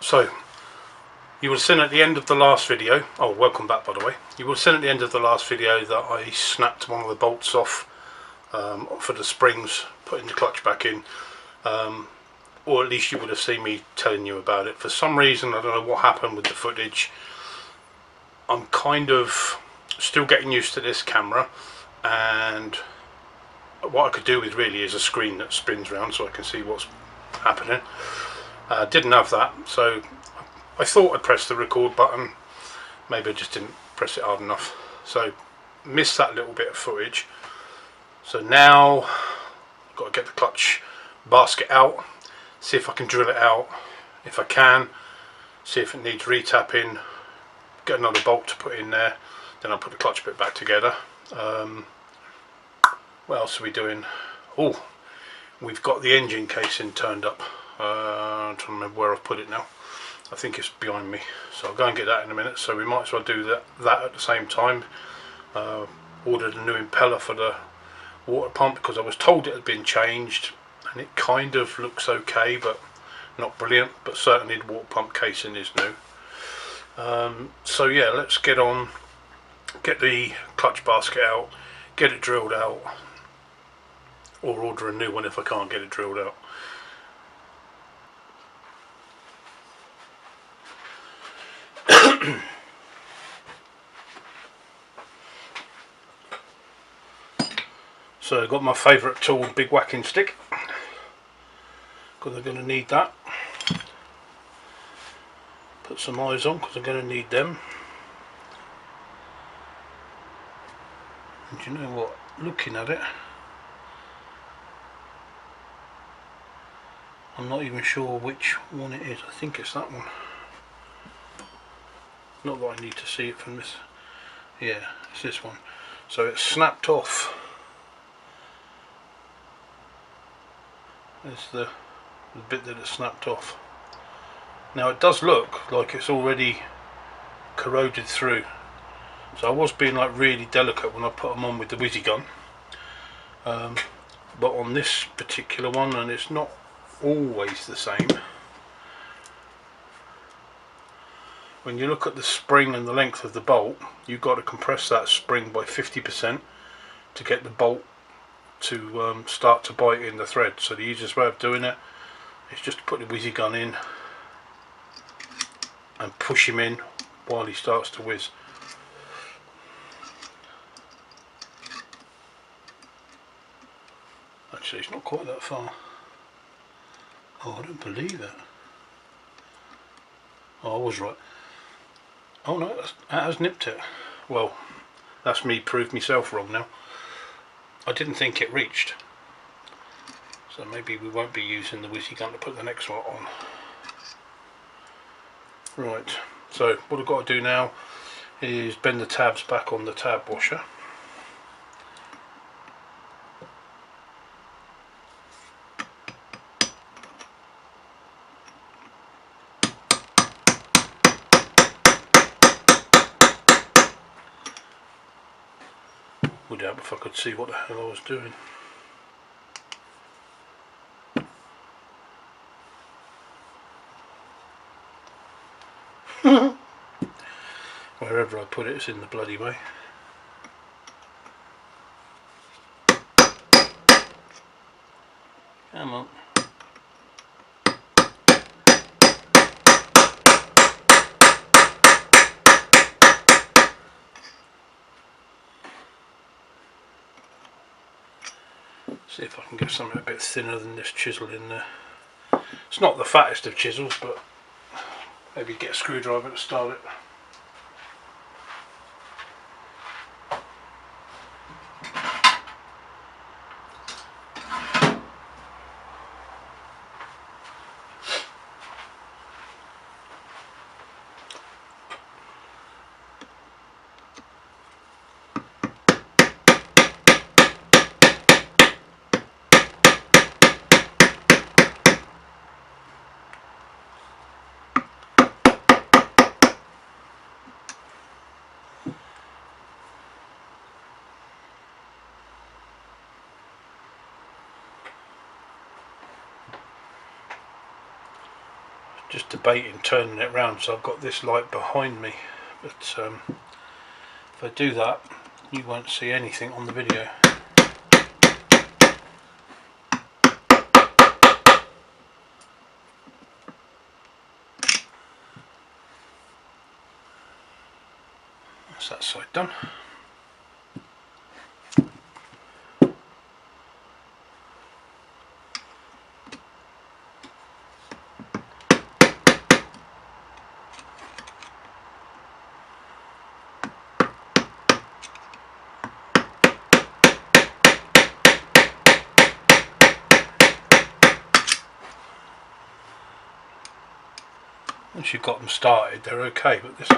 So, you will have seen at the end of the last video, oh welcome back by the way, you will have seen at the end of the last video that I snapped one of the bolts off for the springs, putting the clutch back in, or at least you would have seen me telling you about it. For some reason, I don't know what happened with the footage, I'm kind of still getting used to this camera, and what I could do with really is a screen that spins around so I can see what's happening. Didn't have that, so I thought I'd press the record button, maybe I just didn't press it hard enough, so missed that little bit of footage. So now I've got to get the clutch basket out, see if I can drill it out. If I can, see if it needs retapping, get another bolt to put in there, then I'll put the clutch bit back together. What else are we doing? Oh, we've got the engine casing turned up. I'm trying to remember where I've put it now. I think it's behind me, so I'll go and get that in a minute. So we might as well do that at the same time. Ordered a new impeller for the water pump because I was told it had been changed, and it kind of looks okay, but not brilliant. But certainly the water pump casing is new. So yeah, let's get on, get the clutch basket out, get it drilled out, or order a new one if I can't get it drilled out. So I've got my favourite tool, big whacking stick, because I'm going to need that. Put some eyes on because I'm going to need them. And you know what, looking at it, I'm not even sure which one it is. I think it's that one. Not that I need to see it from this. Yeah, it's this one. So it's snapped off. It's the bit that it's snapped off. Now it does look like it's already corroded through. So I was being like really delicate when I put them on with the whizzy gun. But on this particular one, and it's not always the same, when you look at the spring and the length of the bolt, you've got to compress that spring by 50% to get the bolt to start to bite in the thread. So the easiest way of doing it is just to put the whizzy gun in and push him in while he starts to whiz. Actually, it's not quite that far. Oh, I don't believe it. Oh, I was right. Oh no, that has nipped it. Well, that's me proved myself wrong now. I didn't think it reached. So maybe we won't be using the whizzy gun to put the next one on. Right, so what I've got to do now is bend the tabs back on the tab washer. Would help if I could see what the hell I was doing. Wherever I put it, it's in the bloody way. Come on. See if I can get something a bit thinner than this chisel in there. It's not the fattest of chisels, but maybe get a screwdriver to start it. just debating turning it round so I've got this light behind me, but if I do that you won't see anything on the video. That's that side done. Once you've got them started, they're okay, but this,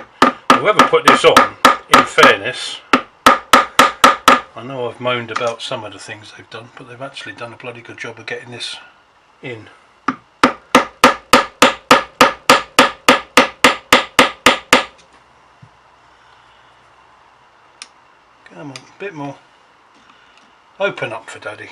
whoever put this on, in fairness, I know I've moaned about some of the things they've done, but they've actually done a bloody good job of getting this in. Come on, a bit more. Open up for Daddy.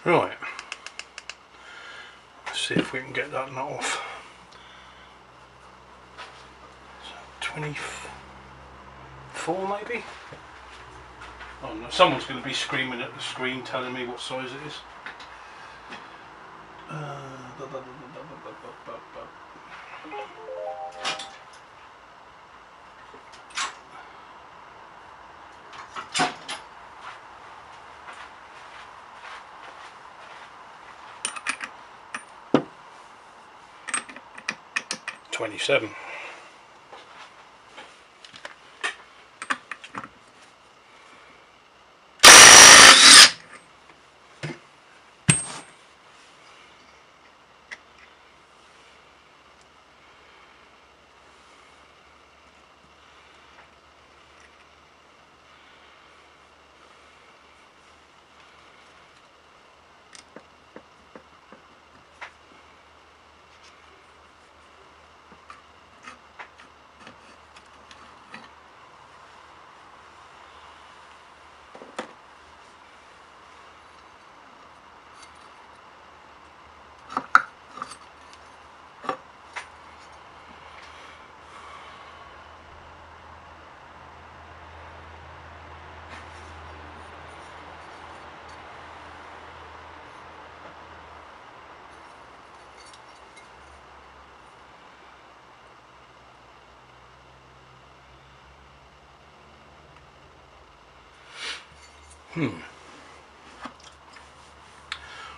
Right, let's see if we can get that nut off. 24 maybe? Oh no, someone's going to be screaming at the screen telling me what size it is. 27.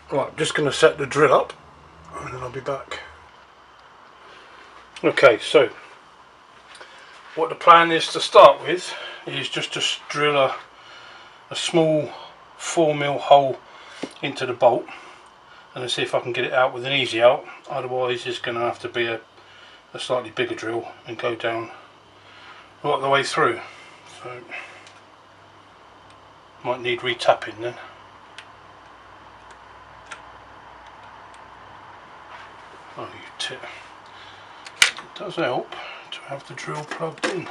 Right, I'm just going to set the drill up and then I'll be back. Okay, so what the plan is to start with is just to drill a small 4mm hole into the bolt and then see if I can get it out with an easy out. Otherwise it's going to have to be a slightly bigger drill and go down right the way through. So might need re-tapping then. Oh, you tit. It does help to have the drill plugged in.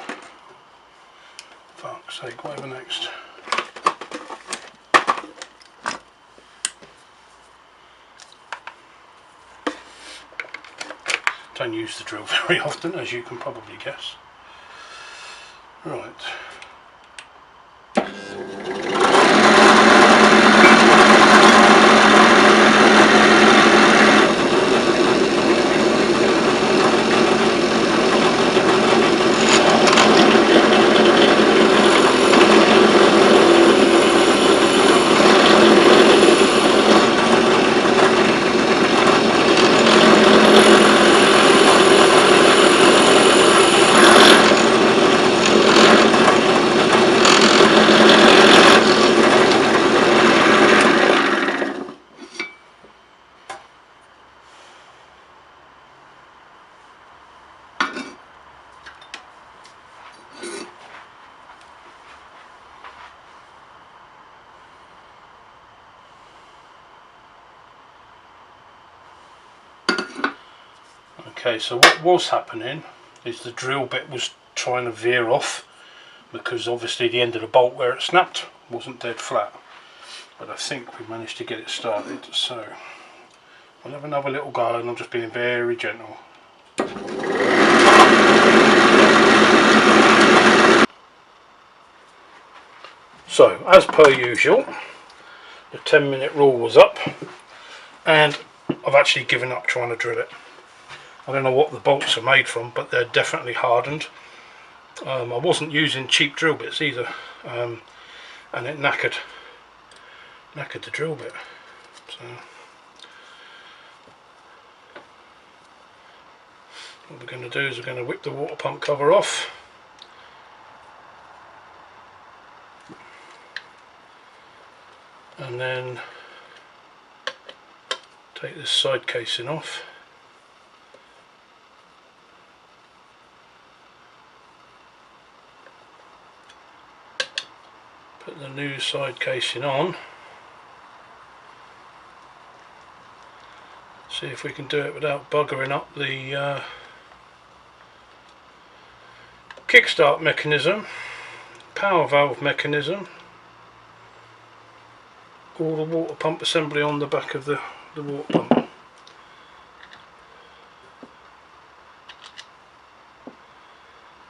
Fuck's sake, whatever next. Don't use the drill very often, as you can probably guess. Right. Okay, so what was happening is the drill bit was trying to veer off, because obviously the end of the bolt where it snapped wasn't dead flat, but I think we managed to get it started, so we'll have another little go, and I'm just being very gentle. So as per usual, the 10-minute rule was up, and I've actually given up trying to drill it. I don't know what the bolts are made from, but they're definitely hardened. I wasn't using cheap drill bits either, and it knackered the drill bit. So what we're going to do is we're going to whip the water pump cover off, and then take this side casing off. Put the new side casing on. See if we can do it without buggering up the kickstart mechanism, power valve mechanism, or the water pump assembly on the back of the water pump.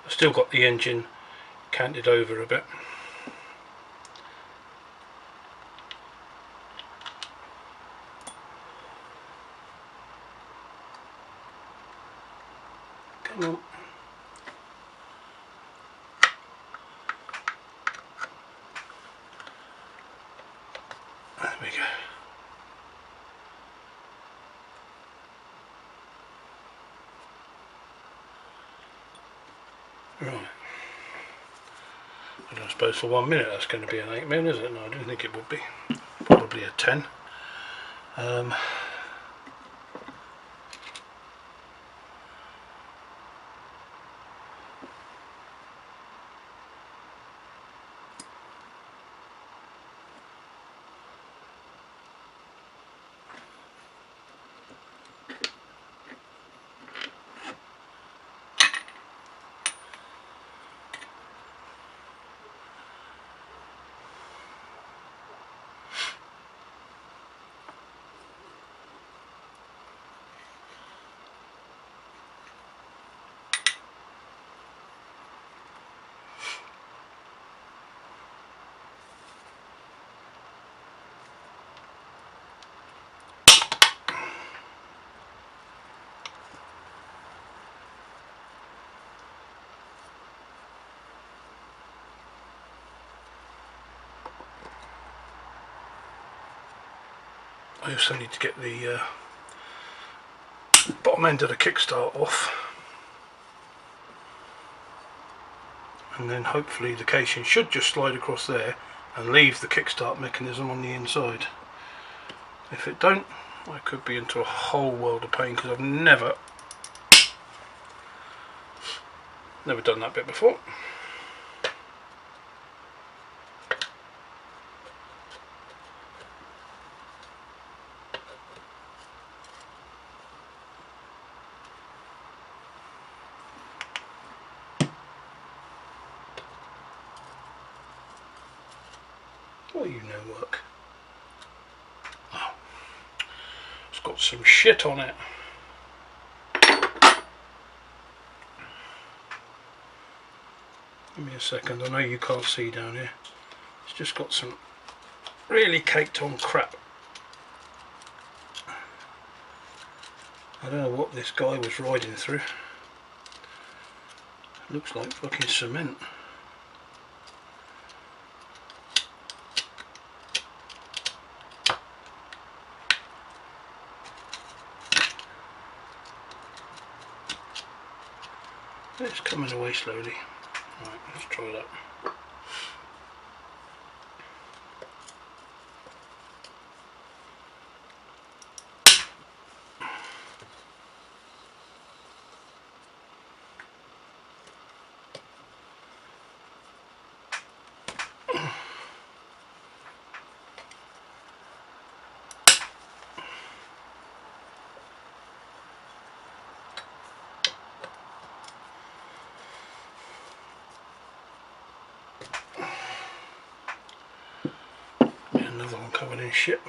I've still got the engine canted over a bit. Come on. There we go. Right. I don't suppose for 1 minute that's going to be an 8mm, is it? No, I didn't think it would be. Probably a 10. I also need to get the bottom end of the kickstart off, and then hopefully the casing should just slide across there and leave the kickstart mechanism on the inside. If it don't, I could be into a whole world of pain, because I've never done that bit before. Well, you know work. Oh, it's got some shit on it. Give me a second, I know you can't see down here. It's just got some really caked on crap. I don't know what this guy was riding through. Looks like fucking cement. It's coming away slowly. Right, let's try that. Another one covered in shit.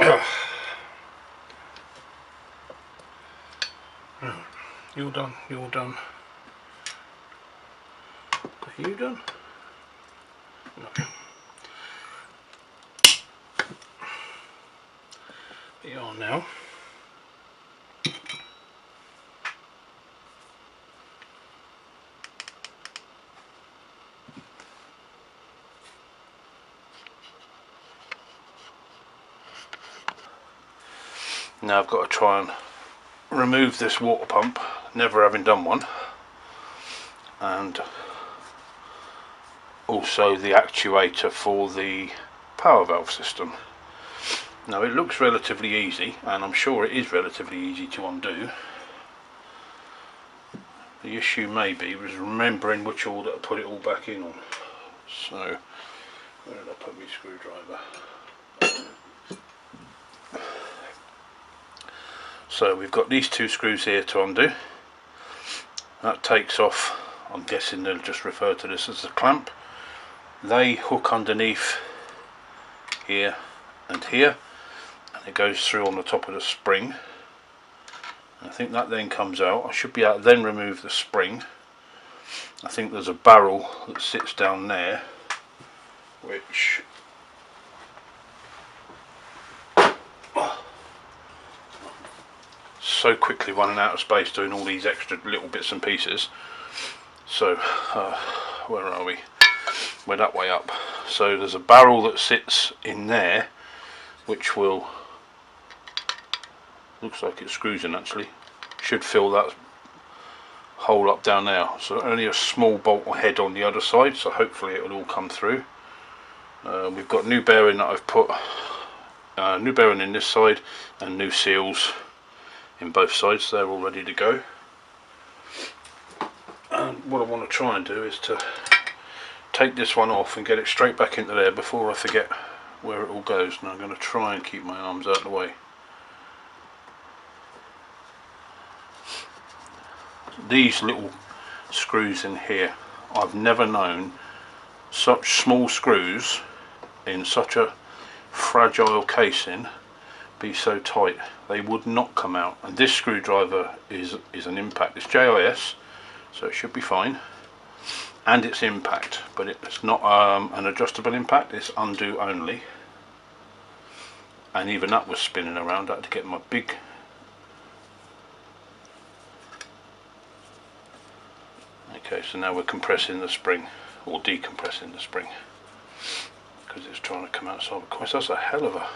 Oh. You're done, you're done. Are you done? No. You are now. Now I've got to try and remove this water pump, never having done one, and also the actuator for the power valve system. Now it looks relatively easy, and I'm sure it is relatively easy to undo. The issue maybe was remembering which order to put it all back in on. So, where did I put my screwdriver? So we've got these two screws here to undo. That takes off, I'm guessing they'll just refer to this as a clamp. They hook underneath here and here, and it goes through on the top of the spring. I think that then comes out. I should be able to then remove the spring. I think there's a barrel that sits down there, which so quickly running out of space doing all these extra little bits and pieces. So where are we? We're that way up. So there's a barrel that sits in there, which will, looks like it screws in actually, should fill that hole up down there. So only a small bolt head on the other side, so hopefully it will all come through. We've got new bearing that I've put, new bearing in this side and new seals in both sides. They're all ready to go. And what I want to try and do is to take this one off and get it straight back into there before I forget where it all goes. And I'm going to try and keep my arms out of the way. These little screws in here, I've never known such small screws in such a fragile casing be so tight. They would not come out, and this screwdriver is an impact. It's JIS, so it should be fine, and it's impact, but it's not an adjustable impact, it's undo only, and even that was spinning around. I had to get my big okay, so now we're compressing the spring, or decompressing the spring, because it's trying to come outside. Of course, that's a hell of a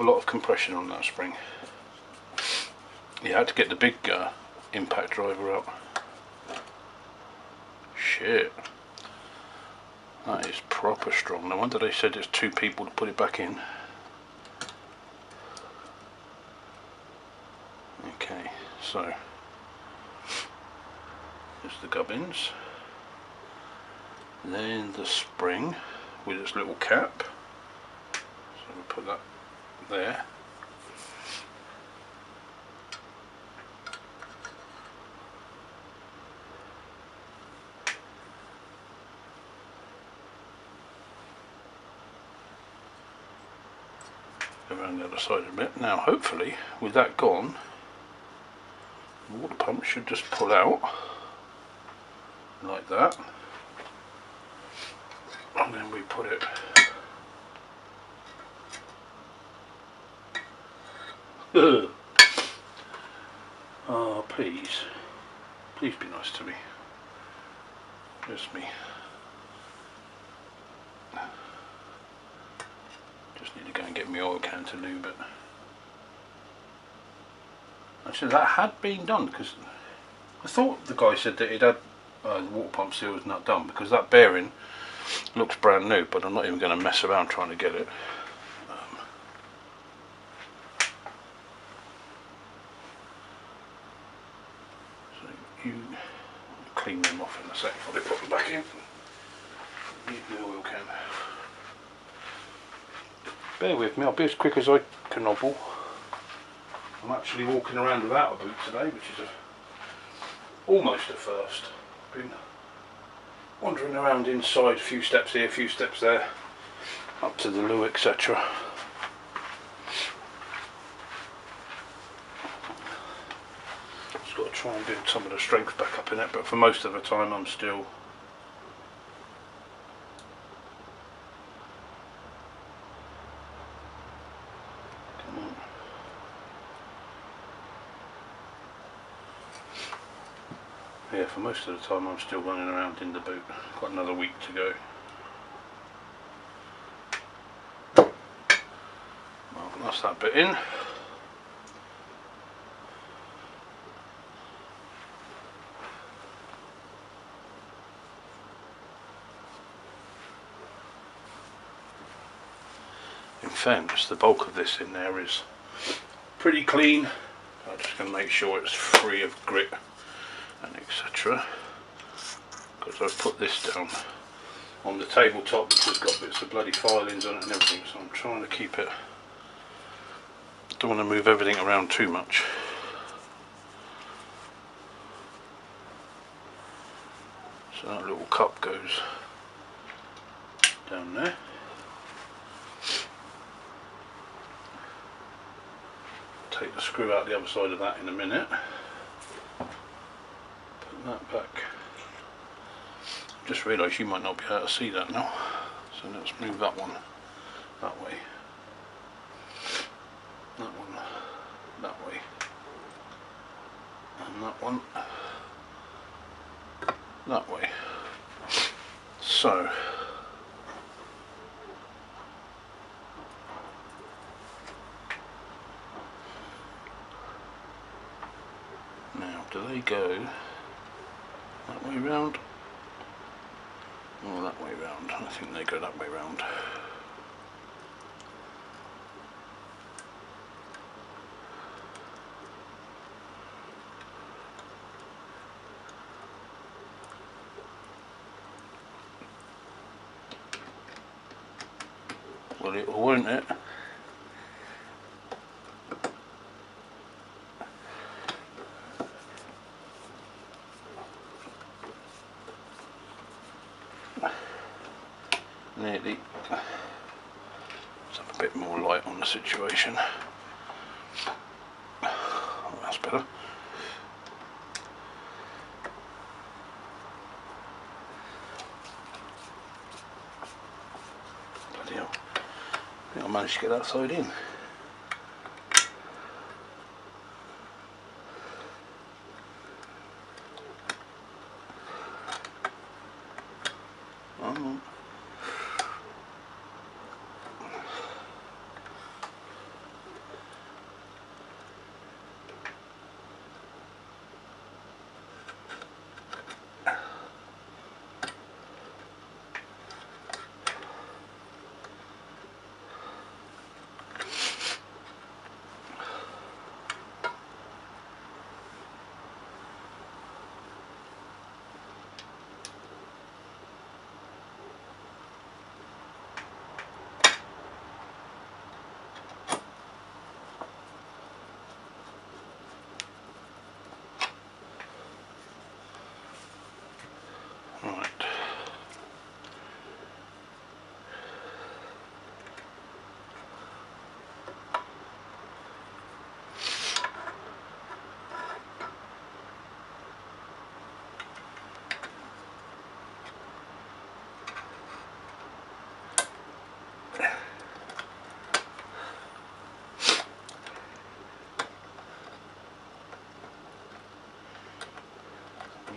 lot of compression on that spring. Yeah, I had to get the big impact driver out. Shit, that is proper strong. No wonder they said it's 2 people to put it back in. Okay, so There's the gubbins. Then the spring with its little cap. So we'll put that there. Go around the other side a bit. Now hopefully with that gone, the water pump should just pull out like that, and then we put it oh please be nice to me. Just me. Just need to go and get my oil can to lube it. Actually that had been done, because I thought the guy said that it had the water pump seal was not done, because that bearing looks brand new, but I'm not even going to mess around trying to get it. So you clean them off in a sec before they put them back in. Use the oil can. Bear with me, I'll be as quick as I can nobble. I'm actually walking around without a boot today, which is almost a first. Been wandering around inside, a few steps here, a few steps there, up to the loo, etc. Just got to try and build some of the strength back up in it, but for most of the time I'm still for most of the time I'm still running around in the boot. Got another week to go. Well, that's that bit in. In fairness, the bulk of this in there is pretty clean. I'm just going to make sure it's free of grit and etc. Because I've put this down on the tabletop, which has got bits of bloody filings on it and everything, so I'm trying to keep it, don't want to move everything around too much. So that little cup goes down there. Take the screw out the other side of that in a minute. Put that back. Just realised you might not be able to see that now, so let's move that one that way, that one that way, and that one that way. So now, do they go that way round? Or that way round? I think they go that way round. Well, it will, won't it? Nearly. Let's have a bit more light on the situation. Oh, that's better. Bloody hell. I think I managed to get that side in.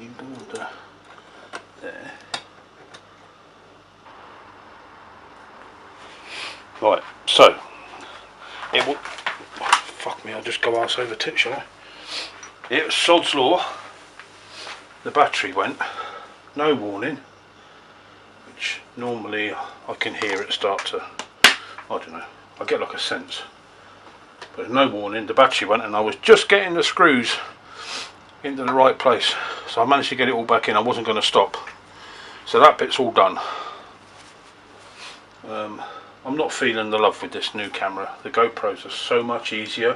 you go under there. Right, so it will. Fuck me, I'll just go arse over tit, shall I? It was sod's law. The battery went, no warning, which normally I can hear it start to, I don't know, I get like a sense. But no warning, the battery went, and I was just getting the screws into the right place. So I managed to get it all back in. I wasn't going to stop. So that bit's all done. I'm not feeling the love with this new camera. The GoPros are so much easier.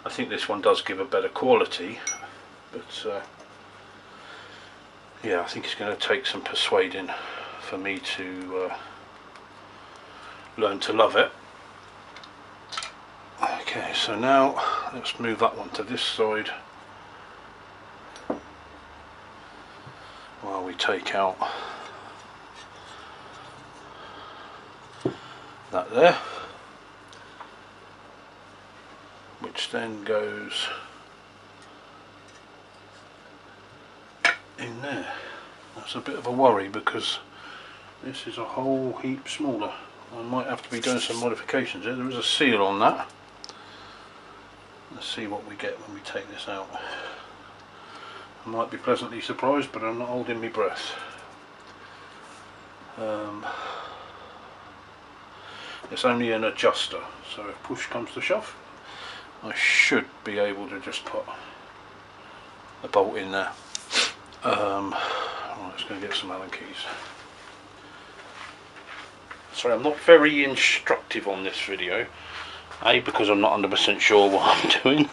I think this one does give a better quality, but yeah, I think it's going to take some persuading for me to learn to love it. Okay, so now let's move that one to this side while we take out that there, which then goes in there. That's a bit of a worry because this is a whole heap smaller. I might have to be doing some modifications here. There is a seal on that. Let's see what we get when we take this out. I might be pleasantly surprised, but I'm not holding my breath. It's only an adjuster, so if push comes to shove, I should be able to just put a bolt in there. Right, let's go get some Allen keys. Sorry, I'm not very instructive on this video. A, because I'm not 100% sure what I'm doing,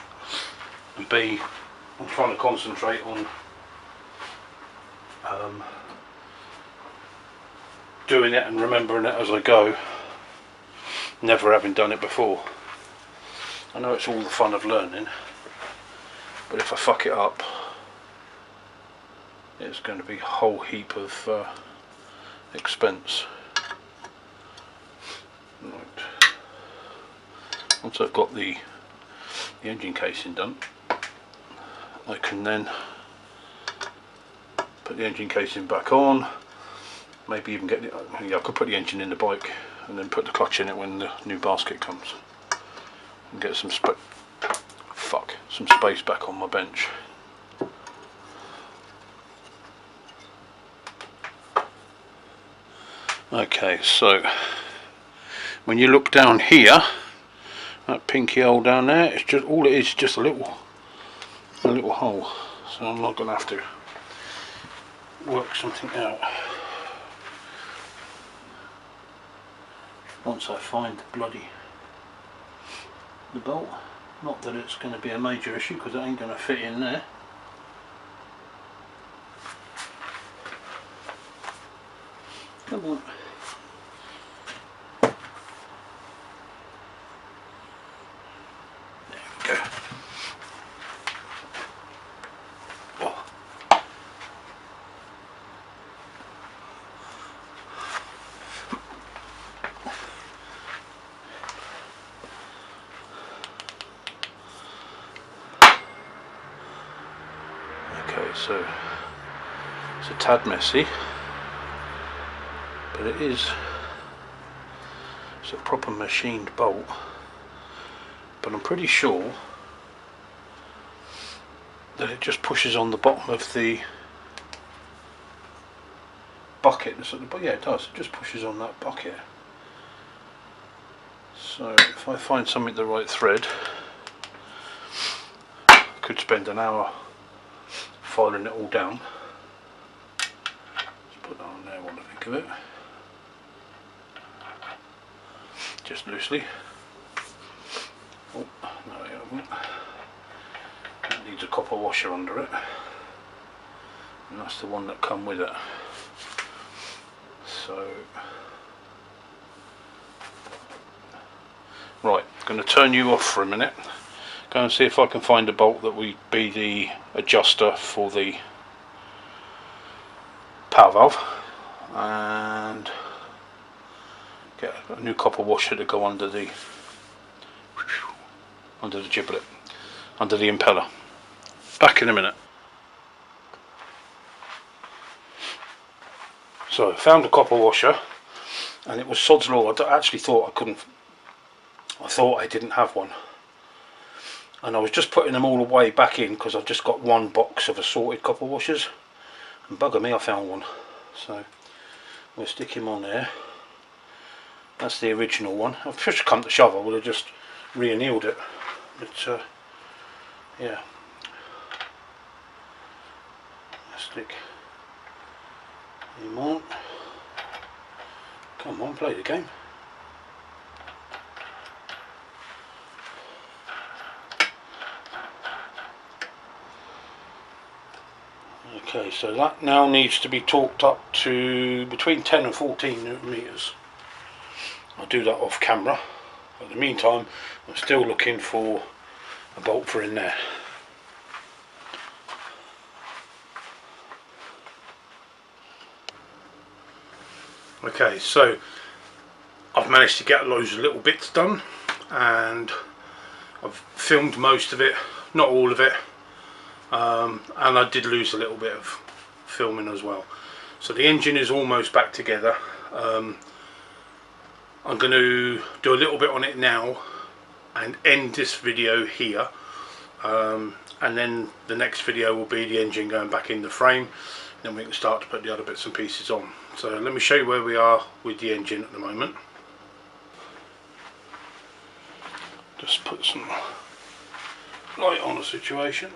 and B, I'm trying to concentrate on doing it and remembering it as I go, never having done it before. I know it's all the fun of learning, but if I fuck it up, it's going to be a whole heap of expense. Right. Once I've got the engine casing done, I can then put the engine casing back on, maybe even get the, I could put the engine in the bike and then put the clutch in it when the new basket comes, and get some space back on my bench. Okay, so when you look down here, that pinky hole down there, it's just all it is, just a little hole. So I'm not going to have to work something out. Once I find the bolt, not that it's going to be a major issue because it ain't going to fit in there. Come on. There we go. Oh. Okay, so it's a tad messy, but it's a proper machined bolt. But I'm pretty sure that it just pushes on the bottom of the bucket. Yeah, it does. It just pushes on that bucket. So if I find something the right thread, I could spend an hour filing it all down. Let's put that on there while I think of it. Just loosely. Oh, no, it hasn't. It needs a copper washer under it, and that's the one that come with it. So, right, I'm going to turn you off for a minute. Go and see if I can find a bolt that would be the adjuster for the power valve, and get a new copper washer to go under the giblet, under the impeller. Back in a minute. So I found a copper washer, and it was sod's law. I actually thought I thought I didn't have one, and I was just putting them all away back in because I've just got one box of assorted copper washers, and bugger me, I found one. So we'll stick him on there. That's the original one. I've just come to shove, I would have just re-annealed it, but yeah. Stick him on. Come on, play the game. Okay, so that now needs to be torqued up to between 10 and 14 newton meters. I'll do that off camera. In the meantime, I'm still looking for a bolt for in there. Okay, so I've managed to get loads of little bits done, and I've filmed most of it, not all of it, and I did lose a little bit of filming as well. So the engine is almost back together. I'm going to do a little bit on it now and end this video here, and then the next video will be the engine going back in the frame. Then we can start to put the other bits and pieces on. So let me show you where we are with the engine at the moment. Just put some light on the situation.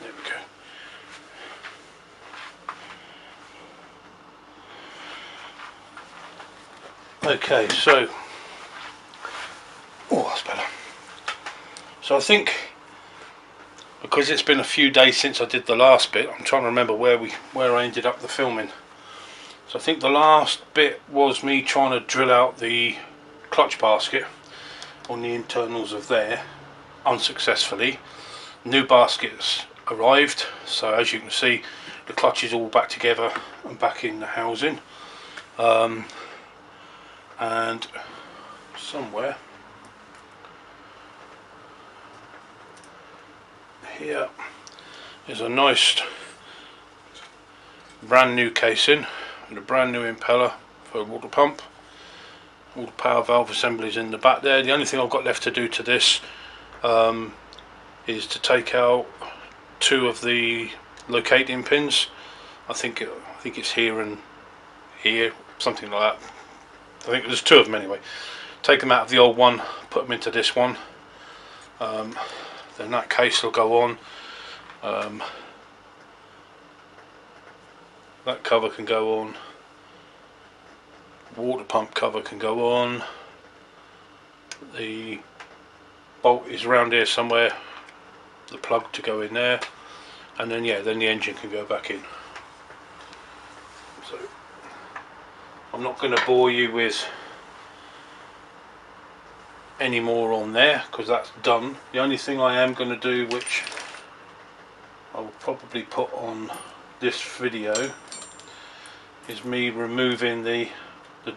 There we go. Okay, so that's better. So I think, because it's been a few days since I did the last bit, I'm trying to remember where I ended up the filming. So I think the last bit was me trying to drill out the clutch basket on the internals of there, unsuccessfully. New baskets arrived, so as you can see the clutch is all back together and back in the housing, and somewhere here is a nice brand new casing with a brand new impeller for a water pump. All the power valve assemblies in the back there. The only thing I've got left to do to this is to take out two of the locating pins. I think it's here and here, something like that. I think there's two of them anyway. Take them out of the old one, put them into this one. Then that case will go on. That cover can go on. Water pump cover can go on. The bolt is around here somewhere, the plug to go in there, and then then the engine can go back in. So I'm not going to bore you with any more on there because that's done. The only thing I am going to do, which I will probably put on this video, is me removing the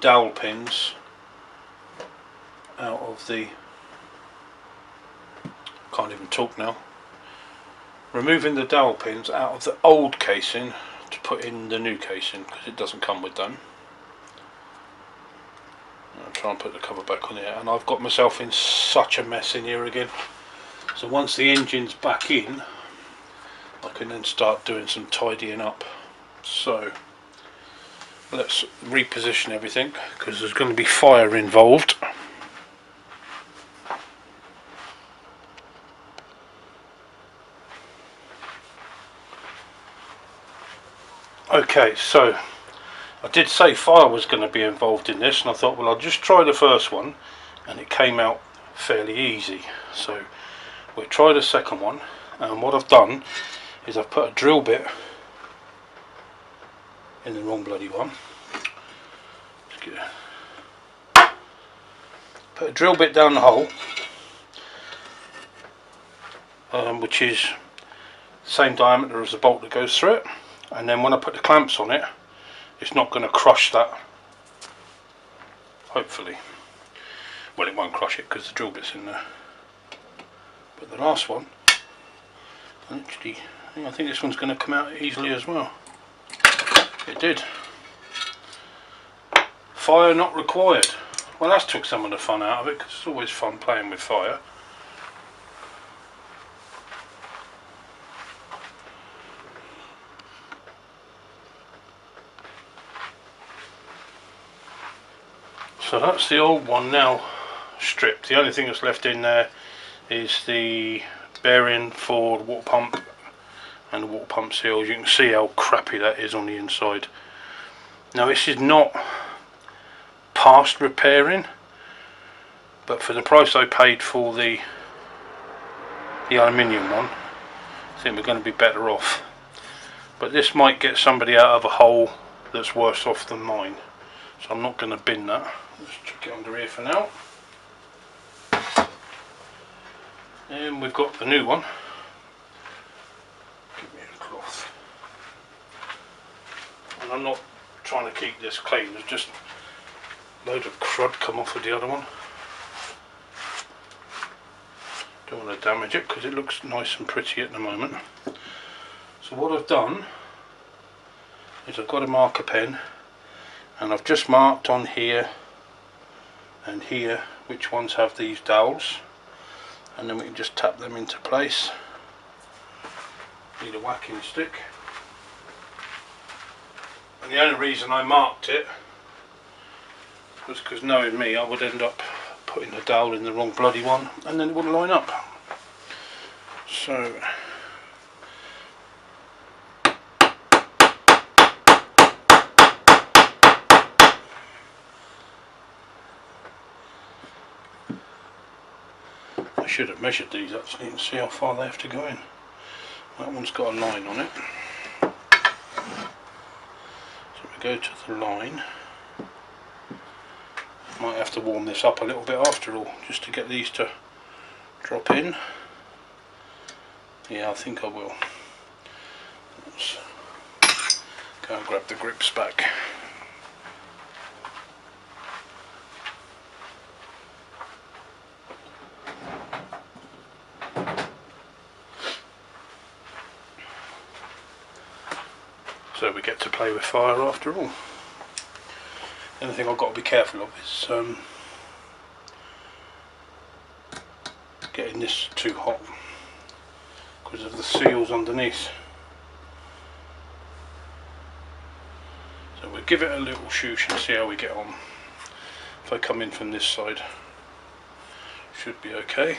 dowel pins out of the, can't even talk now, removing the dowel pins out of the old casing to put in the new casing, because it doesn't come with them. I'll try and put the cover back on here, and I've got myself in such a mess in here again. So once the engine's back in, I can then start doing some tidying up. So let's reposition everything, because there's going to be fire involved. Okay, so I did say fire was going to be involved in this, and I thought, well, I'll just try the first one, and it came out fairly easy. So we'll try the second one, and what I've done is I've put a drill bit in the wrong bloody one. Put a drill bit down the hole, which is the same diameter as the bolt that goes through it, and then when I put the clamps on it, it's not going to crush that, hopefully. Well, it won't crush it because the drill bit's in there. But the last one, actually, I think this one's going to come out easily as well. It did. Fire not required. Well, that's took some of the fun out of it, because it's always fun playing with fire. So that's the old one now stripped. The only thing that's left in there is the bearing for the water pump and the water pump seals. You can see how crappy that is on the inside. Now this is not past repairing, but for the price I paid for the aluminium one, I think we're going to be better off. But this might get somebody out of a hole that's worse off than mine, so I'm not going to bin that. Let's chuck it under here for now. And we've got the new one. Give me a cloth. And I'm not trying to keep this clean, there's just a load of crud come off of the other one. Don't want to damage it because it looks nice and pretty at the moment. So what I've done is I've got a marker pen and I've just marked on here and here which ones have these dowels, and then we can just tap them into place. Need a whacking stick, and the only reason I marked it was because, knowing me, I would end up putting the dowel in the wrong bloody one and then it wouldn't line up. So I should have measured these actually and see how far they have to go in. That one's got a line on it, so we go to the line. Might have to warm this up a little bit after all, just to get these to drop in. Yeah, I think I will. Let's go and grab the grips back. So we get to play with fire after all. The only thing I've got to be careful of is getting this too hot because of the seals underneath. So we'll give it a little shoosh and see how we get on. If I come in from this side, should be okay.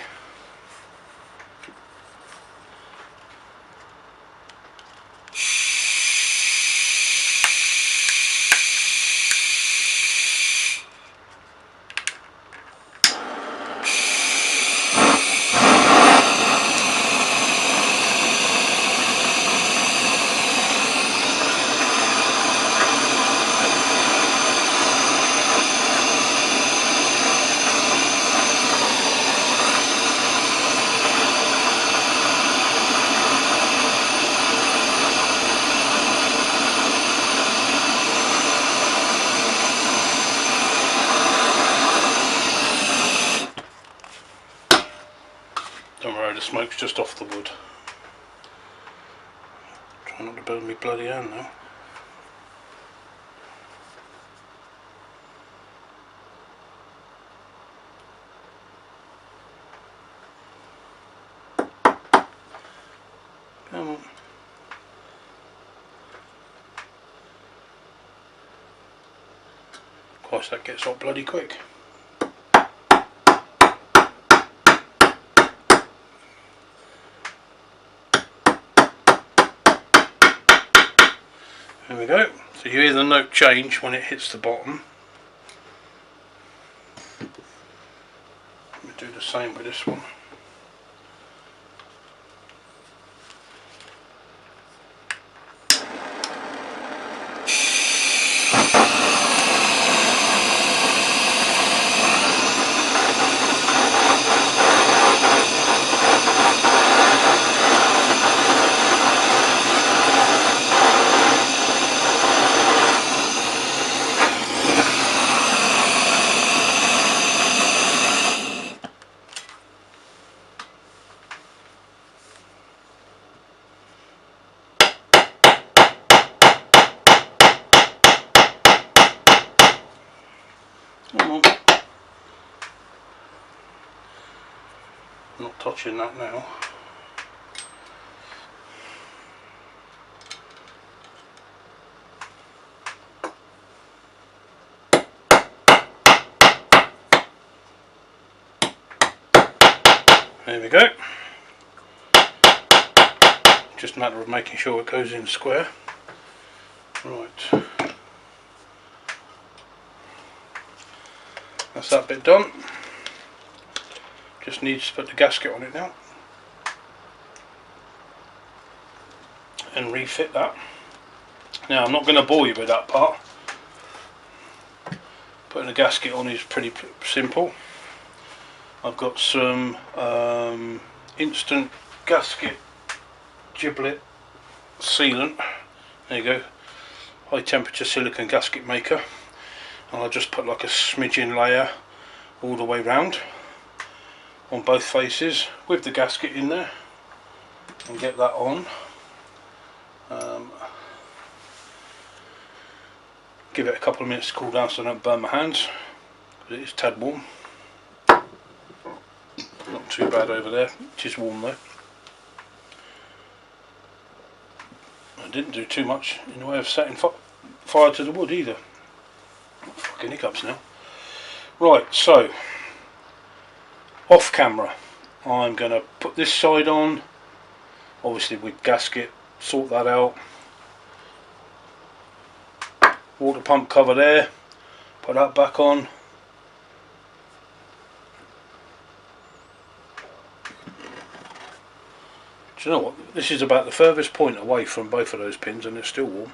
Don't worry, the smoke's just off the wood. Try not to burn me bloody hand now. Come on. Of course, that gets hot bloody quick. There we go. So you hear the note change when it hits the bottom. Let me do the same with this one. not touching that now. There we go. Just a matter of making sure it goes in square. Right. That's that bit done. Just needs to put the gasket on it now. And refit that. Now I'm not going to bore you with that part. Putting a gasket on is pretty simple. I've got some instant gasket giblet sealant. There you go. High temperature silicone gasket maker. And I'll just put like a smidgen layer all the way round on both faces with the gasket in there and get that on. Give it a couple of minutes to cool down so I don't burn my hands, because it is tad warm. Not too bad over there, it is warm though. I didn't do too much in the way of setting fire to the wood either. Fucking hiccups now. Right, so off camera I'm going to put this side on, obviously with gasket, sort that out. Water pump cover there, put that back on. Do you know what, this is about the furthest point away from both of those pins and it's still warm,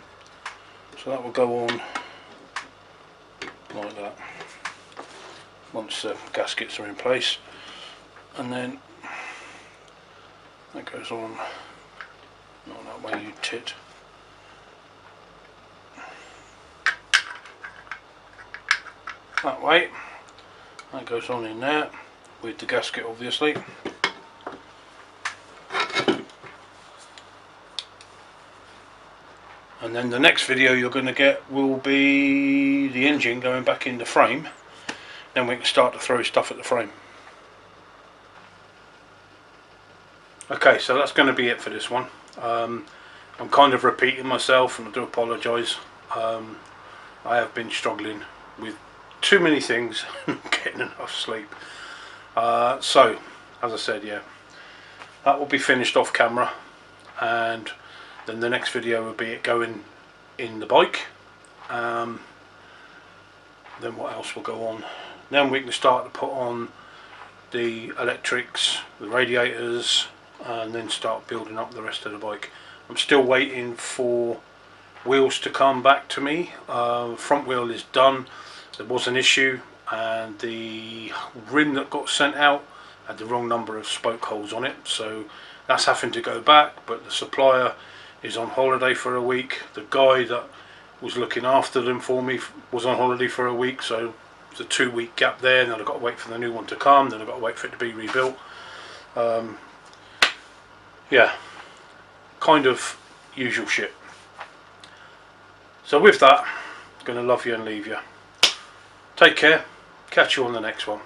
so that will go on like that once the gaskets are in place, and then that goes on, not that way you tit. That way, that goes on in there with the gasket obviously. And then the next video you're going to get will be the engine going back in the frame. Then we can start to throw stuff at the frame. Okay, so that's going to be it for this one. I'm kind of repeating myself and I do apologise. I have been struggling with too many things and getting enough sleep. So, as I said, yeah, that will be finished off camera, and then the next video will be it going in the bike. Then what else will go on? Then we can start to put on the electrics, the radiators, and then start building up the rest of the bike. I'm still waiting for wheels to come back to me. Front wheel is done. There was an issue and the rim that got sent out had the wrong number of spoke holes on it, so that's having to go back, but the supplier is on holiday for a week. The guy that was looking after them for me was on holiday for a week, so it's a 2-week gap there, and then I've got to wait for the new one to come, then I've got to wait for it to be rebuilt. Yeah, kind of usual shit. So with that, I'm going to love you and leave you. Take care, catch you on the next one.